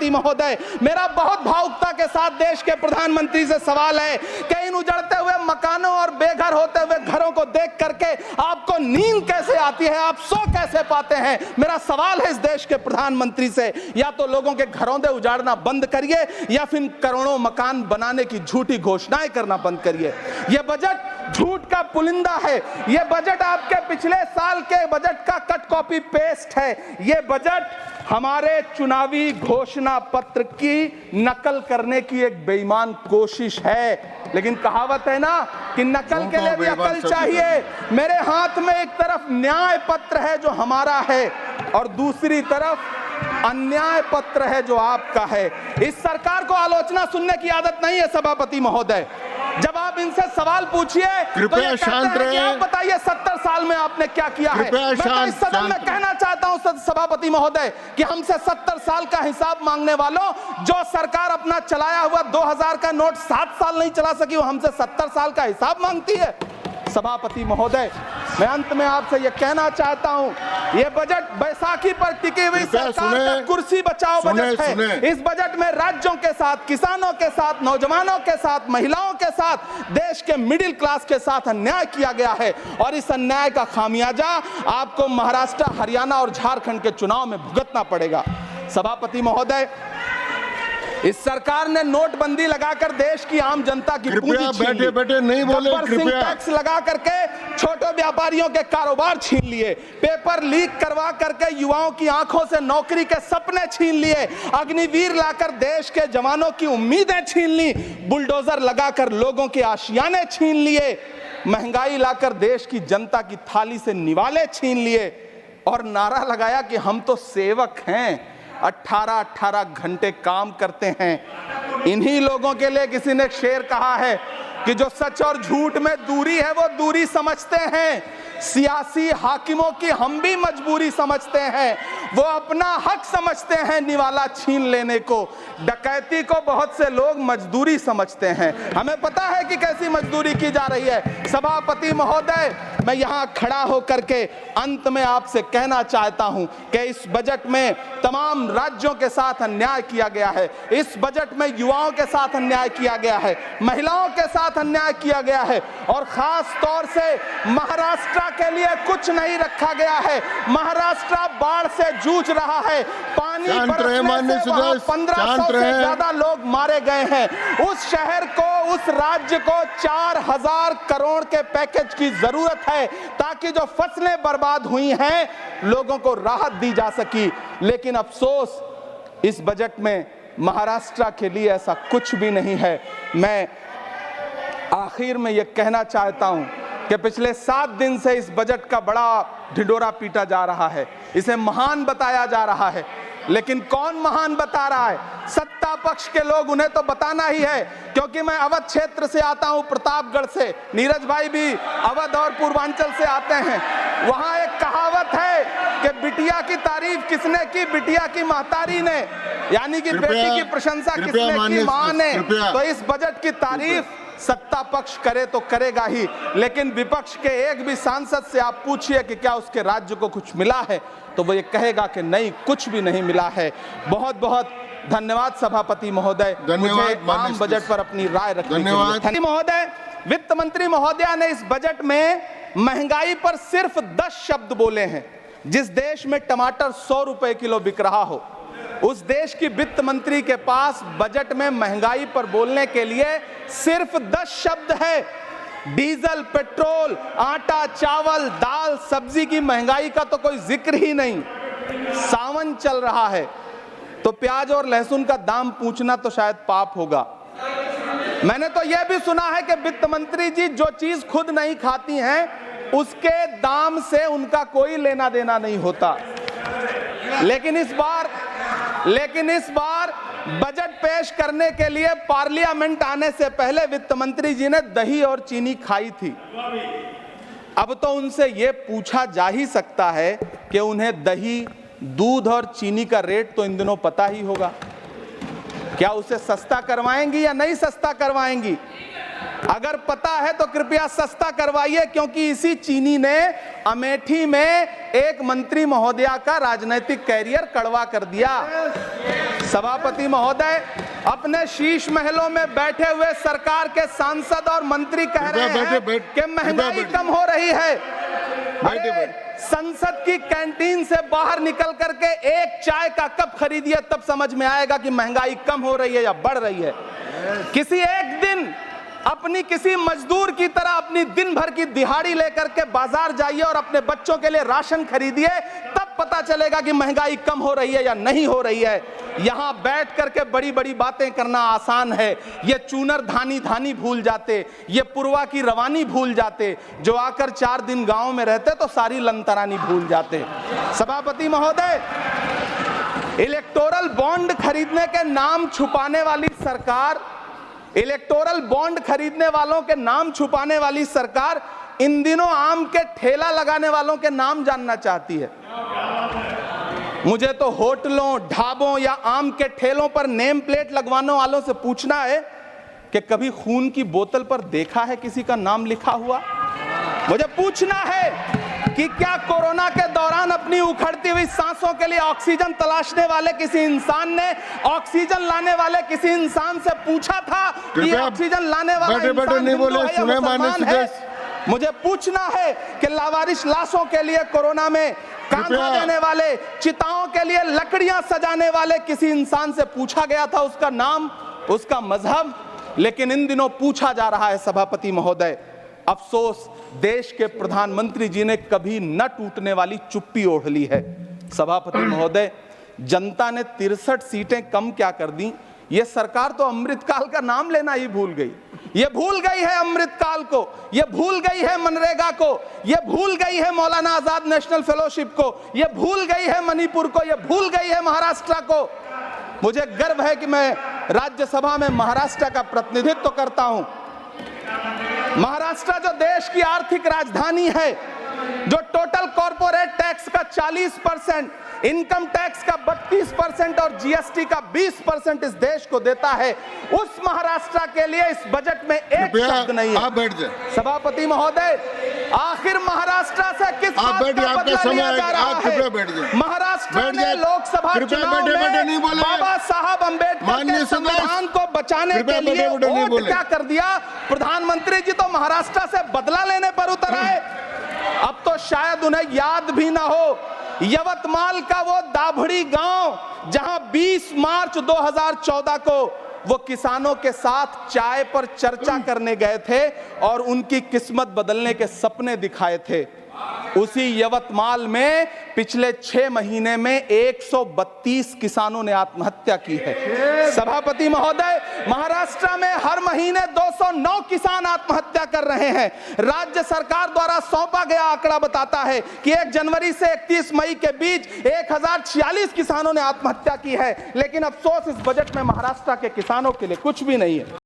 सभापति महोदय, मेरा बहुत भावुकता के साथ देश के प्रधानमंत्री से सवाल है कि इन उजड़ते हुए मकानों और बेघर होते हुए घरों को देख करके आपको नींद कैसे आती है, आप सो कैसे पाते हैं? मेरा सवाल है इस देश के प्रधानमंत्री से, या तो लोगों के घरों से उजाड़ना बंद करिए या फिर करोड़ों मकान बनाने की झूठी घोषणाएं करना बंद करिए। यह बजट झूठ का पुलिंदा है, यह बजट आपके पिछले साल के बजट का कट कॉपी पेस्ट है, यह बजट हमारे चुनावी घोषणा पत्र की नकल करने की एक बेईमान कोशिश है। लेकिन कहावत है ना कि नकल के लिए भी अकल चाहिए। मेरे हाथ में एक तरफ न्याय पत्र है जो हमारा है और दूसरी तरफ अन्याय पत्र है जो आपका है। इस सरकार को आलोचना सुनने की आदत नहीं है सभापति महोदय। जब आप इनसे सवाल पूछिए तो ये कहते हैं कि आप बताइए 70 साल में आपने क्या किया है। मैं तो इस सदन में कहना चाहता हूं सभापति महोदय कि हमसे 70 साल का हिसाब मांगने वालों, जो सरकार अपना चलाया हुआ 2000 का नोट 7 साल नहीं चला सकी, वो हमसे 70 साल का हिसाब मांगती है। सभापति महोदय, मैं अंत में आपसे यह कहना चाहता हूं, यह बजट बैसाखी पर टिकी हुई सरकार का कुर्सी बचाओ बजट है। इस बजट में राज्यों के साथ, किसानों के साथ, नौजवानों के साथ, महिलाओं के साथ, देश के मिडिल क्लास के साथ अन्याय किया गया है और इस अन्याय का खामियाजा आपको महाराष्ट्र, हरियाणा और झारखंड के चुनाव में भुगतना पड़ेगा। सभापति महोदय, इस सरकार ने नोटबंदी लगाकर देश की आम जनता की पूंजी छीन ली, बैठे नहीं बोले, टैक्स लगा करके छोटे व्यापारियों के कारोबार छीन लिए, पेपर लीक करवा करके युवाओं की आंखों से नौकरी के सपने छीन लिए, अग्निवीर लाकर देश के जवानों की उम्मीदें छीन ली, बुलडोजर लगाकर लोगों के आशियाने छीन लिए, महंगाई लाकर देश की जनता की थाली से निवाले छीन लिए और नारा लगाया कि हम तो सेवक हैं, 18-18 घंटे काम करते हैं। इन्हीं लोगों के लिए किसी ने शेर कहा है कि जो सच और झूठ में दूरी है वो दूरी समझते हैं, सियासी हाकिमों की हम भी मजबूरी समझते हैं, वो अपना हक समझते हैं निवाला छीन लेने को, डकैती को बहुत से लोग मजदूरी समझते हैं। हमें पता है कि कैसी मजदूरी की जा रही है। सभापति महोदय, मैं यहाँ खड़ा होकर के अंत में आपसे कहना चाहता हूँ कि इस बजट में तमाम राज्यों के साथ अन्याय किया गया है, इस बजट में युवाओं के साथ अन्याय किया गया है, महिलाओं के साथ अन्याय किया गया है और खास तौर से महाराष्ट्र के लिए कुछ नहीं रखा गया है। महाराष्ट्र बाढ़ से जूझ रहा है, पानी बरसने से वहां 1500 से ज्यादा लोग मारे गए हैं। उस शहर को, उस राज्य को 4000 करोड़ के पैकेज की जरूरत है ताकि जो फसलें बर्बाद हुई हैं लोगों को राहत दी जा सकी। लेकिन अफसोस, इस बजट में महाराष्ट्र के लिए ऐसा कुछ भी नहीं है। मैं आखिर में यह कहना चाहता हूं कि पिछले 7 दिन से इस बजट का बड़ा ढिंढोरा पीटा जा रहा है, इसे महान बताया जा रहा है, लेकिन कौन महान बता रहा है? सत्ता पक्ष के लोग, उन्हें तो बताना ही है, क्योंकि मैं अवध क्षेत्र से आता हूं, प्रतापगढ़ से, नीरज भाई भी अवध और पूर्वांचल से आते हैं। वहां एक कहावत है कि बिटिया की तारीफ किसने की? बिटिया की महतारी ने, यानी कि बेटी की प्रशंसा किसने की? मां ने। तो इस बजट की तारीफ सत्ता पक्ष करे तो करेगा ही, लेकिन विपक्ष के एक भी सांसद से आप पूछिए कि क्या उसके राज्य को कुछ मिला है, तो वो ये कहेगा कि नहीं, कुछ भी नहीं मिला है। बहुत बहुत धन्यवाद सभापति महोदय, मुझे आम बजट पर अपनी राय रखने के लिए। महोदय, वित्त मंत्री महोदया ने इस बजट में महंगाई पर सिर्फ 10 शब्द बोले हैं। जिस देश में टमाटर 100 रुपए किलो बिक रहा हो, उस देश की वित्त मंत्री के पास बजट में महंगाई पर बोलने के लिए सिर्फ 10 शब्द है। डीजल, पेट्रोल, आटा, चावल, दाल, सब्जी की महंगाई का तो कोई जिक्र ही नहीं। सावन चल रहा है तो प्याज और लहसुन का दाम पूछना तो शायद पाप होगा। मैंने तो यह भी सुना है कि वित्त मंत्री जी जो चीज खुद नहीं खाती हैं उसके दाम से उनका कोई लेना देना नहीं होता। लेकिन इस बार बजट पेश करने के लिए पार्लियामेंट आने से पहले वित्त मंत्री जी ने दही और चीनी खाई थी। अब तो उनसे यह पूछा जा ही सकता है कि उन्हें दही, दूध और चीनी का रेट तो इन दिनों पता ही होगा। क्या उसे सस्ता करवाएंगी या नहीं सस्ता करवाएंगी? अगर पता है तो कृपया सस्ता करवाइए, क्योंकि इसी चीनी ने अमेठी में एक मंत्री महोदया का राजनीतिक कैरियर कड़वा कर दिया। सभापति महोदय, अपने शीश महलों में बैठे हुए सरकार के सांसद और मंत्री कह रहे हैं कि महंगाई कम हो रही है। संसद की कैंटीन से बाहर निकल करके एक चाय का कप खरीदिए, तब समझ में आएगा कि महंगाई कम हो रही है या बढ़ रही है। किसी एक दिन अपनी किसी मजदूर की तरह अपनी दिन भर की दिहाड़ी लेकर के बाजार जाइए और अपने बच्चों के लिए राशन खरीदिए, तब पता चलेगा कि महंगाई कम हो रही है या नहीं हो रही है। यहां बैठ करके बड़ी बड़ी बातें करना आसान है। ये चूनर धानी धानी भूल जाते, ये पुरवा की रवानी भूल जाते, जो आकर 4 दिन गांव में रहते तो सारी लंतरानी भूल जाते। सभापति महोदय, इलेक्टोरल बॉन्ड खरीदने के नाम छुपाने वाली सरकार, इलेक्टोरल बॉन्ड खरीदने वालों के नाम छुपाने वाली सरकार इन दिनों आम के ठेला लगाने वालों के नाम जानना चाहती है। मुझे तो होटलों, ढाबों या आम के ठेलों पर नेम प्लेट लगवाने वालों से पूछना है कि कभी खून की बोतल पर देखा है किसी का नाम लिखा हुआ? मुझे पूछना है कि क्या कोरोना के दौरान अपनी उखड़ती हुई सांसों के लिए ऑक्सीजन तलाशने वाले किसी इंसान ने ऑक्सीजन लाने वाले किसी इंसान से पूछा था कि ऑक्सीजन लाने वाला इंसान हिंदू है या मुसलमान है? मुझे पूछना है कि लावारिस लाशों के लिए कोरोना में कांधा देने वाले, चिताओं के लिए लकड़ियां सजाने वाले किसी इंसान से पूछा गया था उसका नाम, उसका मजहब? लेकिन इन दिनों पूछा जा रहा है। सभापति महोदय, अफसोस देश के प्रधानमंत्री जी ने कभी न टूटने वाली चुप्पी ओढ़ ली है। सभापति महोदय, जनता ने 63 सीटें कम क्या कर दी, ये सरकार तो अमृतकाल का नाम लेना ही भूल गई। ये भूल गई है अमृतकाल को, ये भूल गई है मनरेगा को, ये भूल गई है मौलाना आजाद नेशनल फेलोशिप को, ये भूल गई है मणिपुर को, ये भूल गई है महाराष्ट्र को। मुझे गर्व है कि मैं राज्यसभा में महाराष्ट्र का प्रतिनिधित्व करता हूं। महाराष्ट्र जो देश की आर्थिक राजधानी है, जो टोटल कॉर्पोरेट टैक्स का 40%, इनकम टैक्स का 32% और जीएसटी का 20% इस देश को देता है, उस महाराष्ट्र के लिए इस बजट में एक शब्द नहीं है। आप बैठ जाए। सभापति महोदय, आखिर महाराष्ट्र से किस बात का बदला लिया जा रहा है? महाराष्ट्र ने लोकसभा चुनाव में बाबा साहब अम्बेडकर के संविधान को बचाने के लिए वोट क्या कर दिया? प्रधानमंत्री जी तो महाराष्ट्र से बदला लेने पर उतर आए। अब तो शायद उन्हें याद भी ना हो यवतमाल का वो दाभड़ी गांव जहां 20 मार्च 2014 को वो किसानों के साथ चाय पर चर्चा करने गए थे और उनकी किस्मत बदलने के सपने दिखाए थे। उसी यवतमाल में पिछले 6 महीने में 132 किसानों ने आत्महत्या की है। सभापति महोदय, महाराष्ट्र में हर महीने 209 किसान आत्महत्या कर रहे हैं। राज्य सरकार द्वारा सौंपा गया आंकड़ा बताता है कि 1 जनवरी से 31 मई के बीच 1046 किसानों ने आत्महत्या की है। लेकिन अफसोस, इस बजट में महाराष्ट्र के किसानों के लिए कुछ भी नहीं है।